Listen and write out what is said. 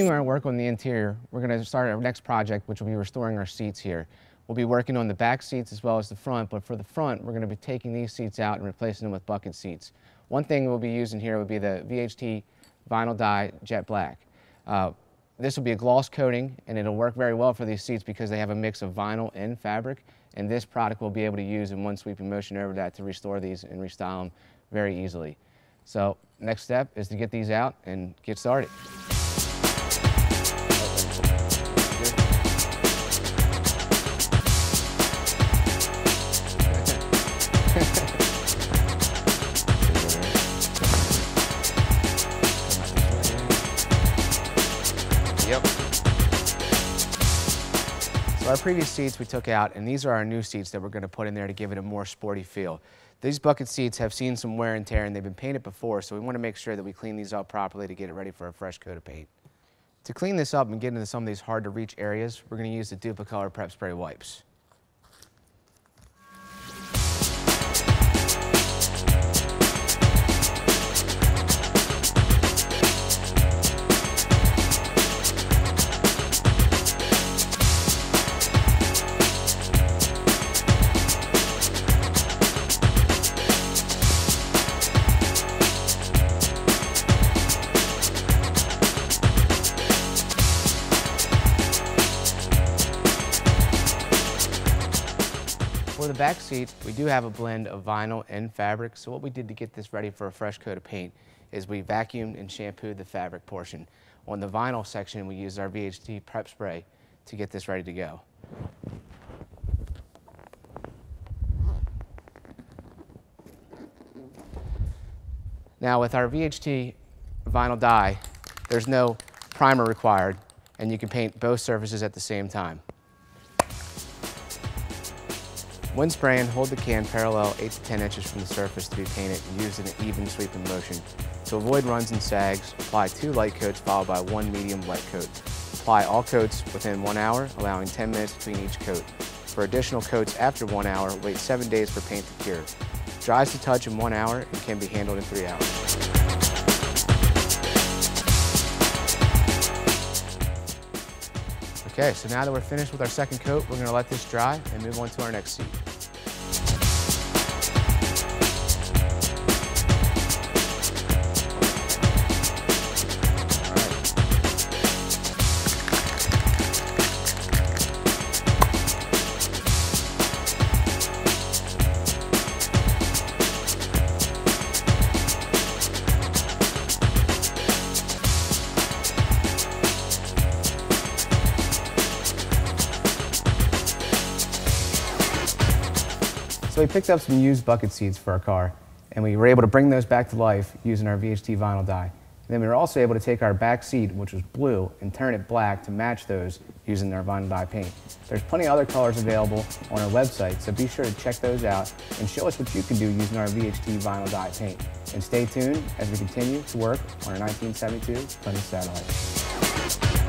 Continuing our work on the interior, we're going to start our next project, which will be restoring our seats here. We'll be working on the back seats as well as the front, but for the front, we're going to be taking these seats out and replacing them with bucket seats. One thing we'll be using here would be the VHT Vinyl Dye Jet Black. This will be a gloss coating, and it'll work very well for these seats because they have a mix of vinyl and fabric, and this product we'll be able to use in one sweeping motion over that to restore these and restyle them very easily. So next step is to get these out and get started. Yep. So our previous seats we took out, and these are our new seats that we're going to put in there to give it a more sporty feel. These bucket seats have seen some wear and tear, and they've been painted before, so we want to make sure that we clean these up properly to get it ready for a fresh coat of paint. To clean this up and get into some of these hard to reach areas, we're going to use the Duplicolor Prep Spray wipes. For the back seat, we do have a blend of vinyl and fabric, so what we did to get this ready for a fresh coat of paint is we vacuumed and shampooed the fabric portion. On the vinyl section, we used our VHT Prep Spray to get this ready to go. Now with our VHT vinyl dye, there's no primer required, and you can paint both surfaces at the same time. When spraying, hold the can parallel 8 to 10 inches from the surface to be painted and used in an even sweeping motion. To avoid runs and sags, apply 2 light coats followed by 1 medium wet coat. Apply all coats within 1 hour, allowing 10 minutes between each coat. For additional coats after 1 hour, wait 7 days for paint to cure. Dries to touch in 1 hour and can be handled in 3 hours. Okay, so now that we're finished with our second coat, we're going to let this dry and move on to our next seat. So we picked up some used bucket seats for our car, and we were able to bring those back to life using our VHT vinyl dye. And then we were also able to take our back seat, which was blue, and turn it black to match those using our vinyl dye paint. There's plenty of other colors available on our website, so be sure to check those out and show us what you can do using our VHT vinyl dye paint. And stay tuned as we continue to work on our 1972 Plymouth Satellite.